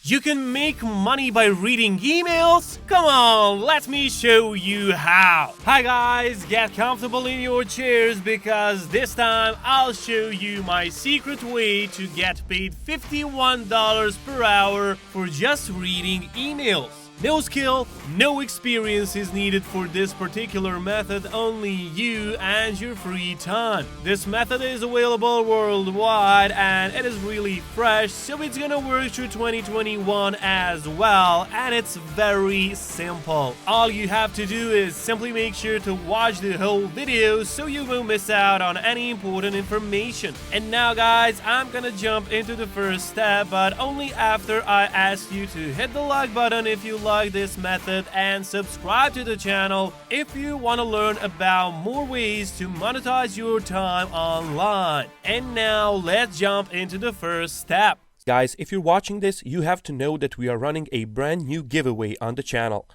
You can make money by reading emails? Come on, let me show you how. Hi guys, get comfortable in your chairs because this time I'll show you my secret way to get paid $51 per hour for just reading emails. No skill, no experience is needed for this particular method, only you and your free time. This method is available worldwide and it is really fresh, so it's gonna work through 2021 as well, and it's very simple. All you have to do is simply make sure to watch the whole video so you won't miss out on any important information. And now guys, I'm gonna jump into the first step, but only after I ask you to hit the like button if you like this method and subscribe to the channel if you want to learn about more ways to monetize your time online. And now let's jump into the first step. Guys, if you're watching this, you have to know that we are running a brand new giveaway on the channel.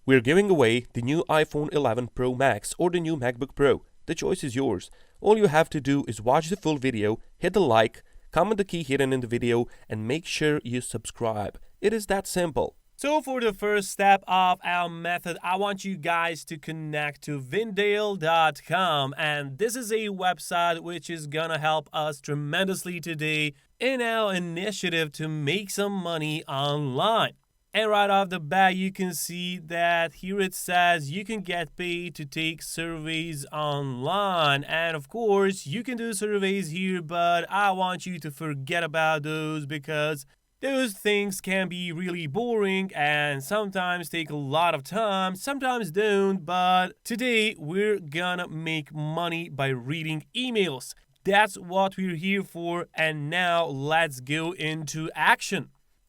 We're giving away the new iPhone 11 Pro Max or the new MacBook Pro. The choice is yours. All you have to do is watch the full video, hit the like, comment the key hidden in the video, and make sure you subscribe. It is that simple. So for the first step of our method, I want you guys to connect to Vindale.com, and this is a website which is gonna help us tremendously today in our initiative to make some money online. And right off the bat, you can see that here it says you can get paid to take surveys online. And of course, you can do surveys here, but I want you to forget about those because those things can be really boring and sometimes take a lot of time, sometimes don't, but today we're gonna make money by reading emails. That's what we're here for, and now let's go into action.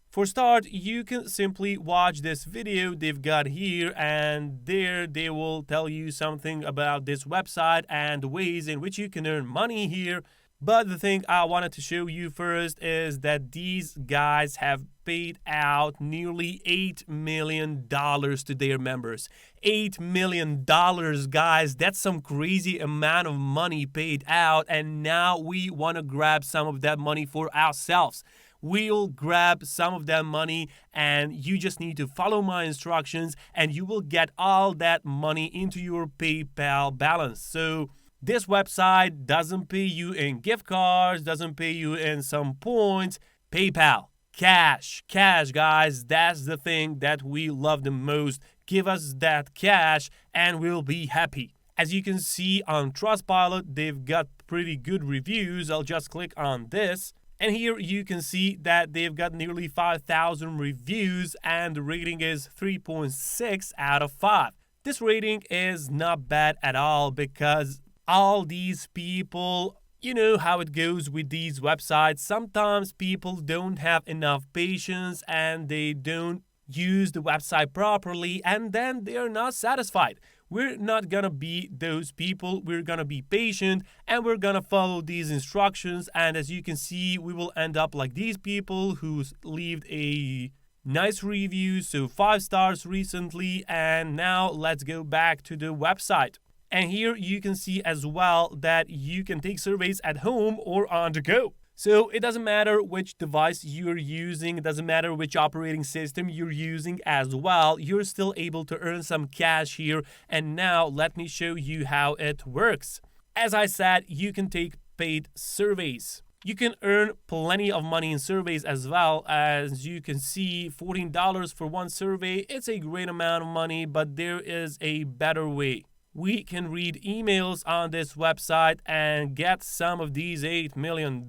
For start, you can simply watch this video they've got here, and there they will tell you something about this website and the ways in which you can earn money here. But the thing I wanted to show you first is that these guys have paid out nearly $8 million to their members. $8 million, guys, that's some crazy amount of money paid out, and now we want to grab some of that money for ourselves. We'll grab some of that money, and you just need to follow my instructions, and you will get all that money into your PayPal balance. So this website doesn't pay you in gift cards, doesn't pay you in some points. PayPal, cash, guys, that's the thing that we love the most. Give us that cash and we'll be happy. As you can see on Trustpilot, they've got pretty good reviews. I'll just click on this. And here you can see that they've got nearly 5,000 reviews and the rating is 3.6 out of 5. This rating is not bad at all because all these people, you know how it goes with these websites. Sometimes people don't have enough patience and they don't use the website properly, and then they are not satisfied. We're not gonna be those people. We're gonna be patient and we're gonna follow these instructions. And as you can see, we will end up like these people who left a nice review, so 5 stars recently. And now let's go back to the website. And here you can see as well that you can take surveys at home or on the go. So it doesn't matter which device you're using, it doesn't matter which operating system you're using as well, you're still able to earn some cash here. And now let me show you how it works. As I said, you can take paid surveys. You can earn plenty of money in surveys as well. As you can see, $14 for one survey. It's a great amount of money, but there is a better way. We can read emails on this website and get some of these $8 million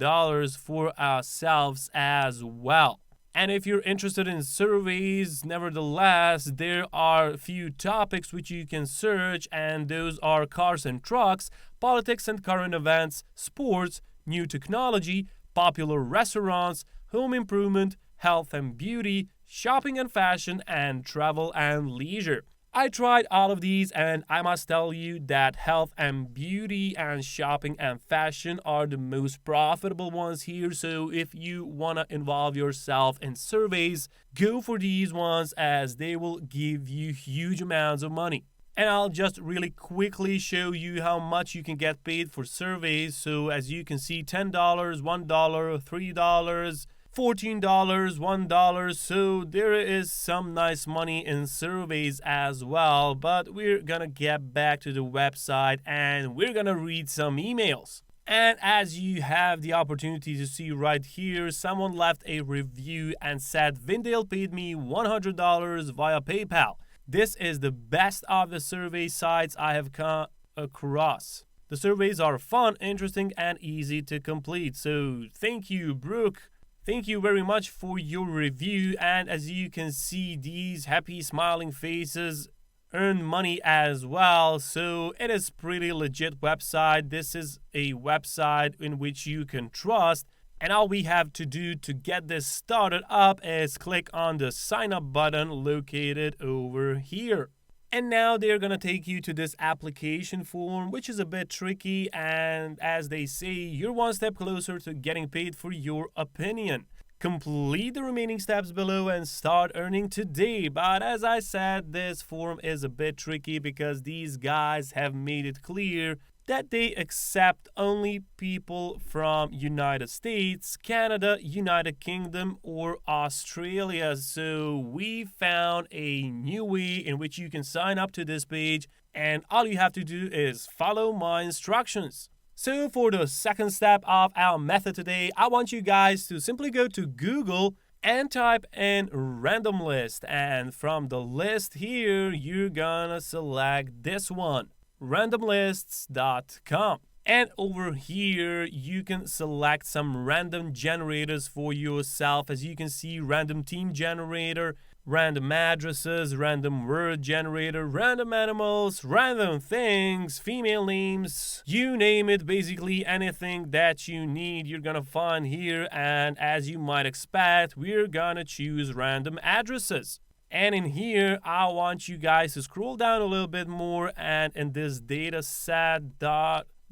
for ourselves as well. And if you're interested in surveys, nevertheless, there are a few topics which you can search, and those are cars and trucks, politics and current events, sports, new technology, popular restaurants, home improvement, health and beauty, shopping and fashion, and travel and leisure. I tried all of these, and I must tell you that health and beauty and shopping and fashion are the most profitable ones here. So if you want to involve yourself in surveys, go for these ones as they will give you huge amounts of money. And I'll just really quickly show you how much you can get paid for surveys. So as you can see, $10, $1, $3, $14, $1, so there is some nice money in surveys as well, but we're gonna get back to the website and we're gonna read some emails. And as you have the opportunity to see right here, someone left a review and said, Vindale paid me $100 via PayPal. This is the best of the survey sites I have come across. The surveys are fun, interesting, and easy to complete. So thank you, Brooke. Thank you very much for your review. And as you can see, these happy smiling faces earn money as well, so it is pretty legit website. This is a website in which you can trust, and all we have to do to get this started up is click on the sign up button located over here. And now they're gonna take you to this application form, which is a bit tricky, and as they say, you're one step closer to getting paid for your opinion. Complete the remaining steps below and start earning today. But as I said, this form is a bit tricky because these guys have made it clear that they accept only people from United States, Canada, United Kingdom, or Australia. So we found a new way in which you can sign up to this page, and all you have to do is follow my instructions. So for the second step of our method today, I want you guys to simply go to Google and type in random list. And from the list here, you're gonna select this one, randomlists.com. And over here, you can select some random generators for yourself. As you can see, random team generator, random addresses, random word generator, random animals, random things, female names, you name it, basically anything that you need you're gonna find here. And as you might expect, we're gonna choose random addresses. And in here, I want you guys to scroll down a little bit more, and in this data set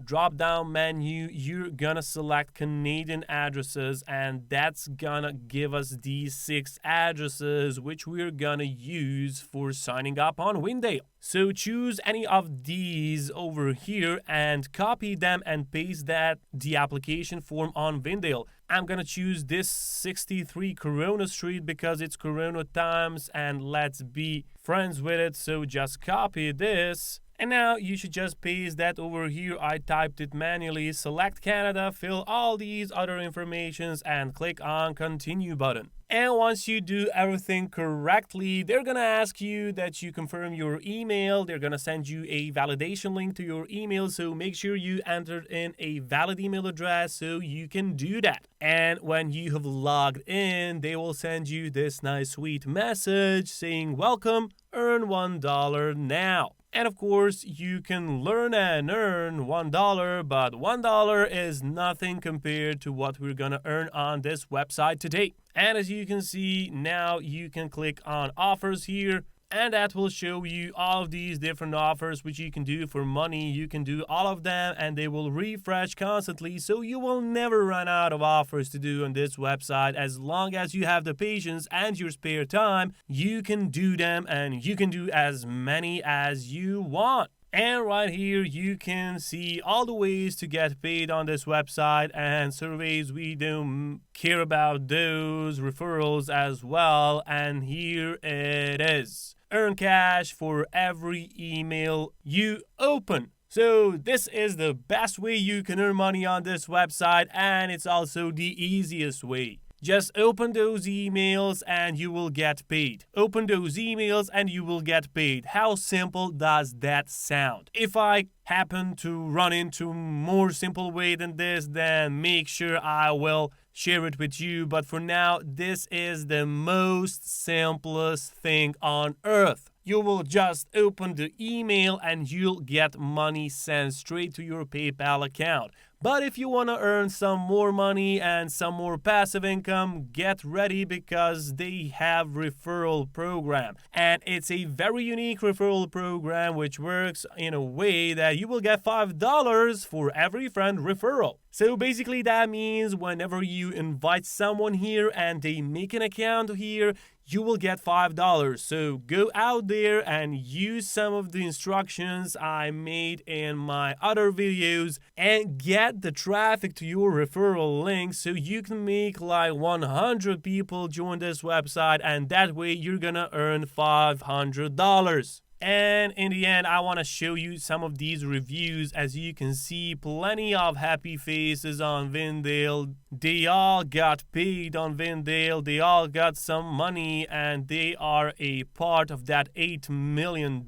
drop down menu, you're gonna select Canadian addresses, and that's gonna give us these 6 addresses which we're gonna use for signing up on Vindale. So choose any of these over here and copy them and paste the application form on Vindale. I'm gonna choose this 63 Corona Street because it's Corona times and let's be friends with it. So just copy this. And now you should just paste that over here. I typed it manually. Select Canada, fill all these other informations and click on continue button. And once you do everything correctly, they're gonna ask you that you confirm your email. They're gonna send you a validation link to your email, so make sure you entered in a valid email address so you can do that. And when you have logged in, they will send you this nice sweet message saying welcome, earn $1 now. And of course, you can learn and earn $1, but $1 is nothing compared to what we're gonna earn on this website today. And as you can see, now you can click on offers here, and that will show you all of these different offers which you can do for money. You can do all of them and they will refresh constantly, so you will never run out of offers to do on this website. As long as you have the patience and your spare time, you can do them and you can do as many as you want. And right here, you can see all the ways to get paid on this website, and surveys, we don't care about those, referrals as well. And here it is. Earn cash for every email you open. So this is the best way you can earn money on this website, and it's also the easiest way. Just open those emails and you will get paid. Open those emails and you will get paid. How simple does that sound? If I happen to run into more simple way than this, then make sure I will share it with you. But for now, this is the most simplest thing on earth. You will just open the email and you'll get money sent straight to your PayPal account. But if you want to earn some more money and some more passive income, get ready because they have referral program. And it's a very unique referral program which works in a way that you will get $5 for every friend referral. So basically that means whenever you invite someone here and they make an account here, you will get $5. So go out there and use some of the instructions I made in my other videos and get the traffic to your referral link so you can make like 100 people join this website, and that way you're gonna earn $500. And in the end, I want to show you some of these reviews. As you can see, plenty of happy faces on Vindale. They all got paid on Vindale. They all got some money, and they are a part of that $8 million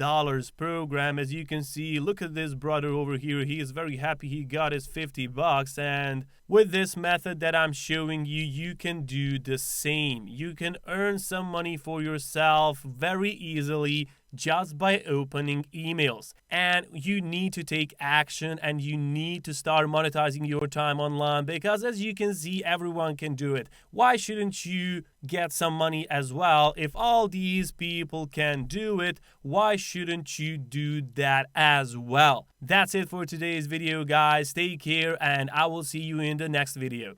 program. As you can see, look at this brother over here. He is very happy he got his $50. And with this method that I'm showing you, you can do the same. You can earn some money for yourself very easily just by opening emails. And you need to take action, and you need to start monetizing your time online, because as you can see, everyone can do it. Why shouldn't you get some money as well? If all these people can do it, why shouldn't you do that as well? That's it for today's video, guys. Take care, and I will see you in the next video.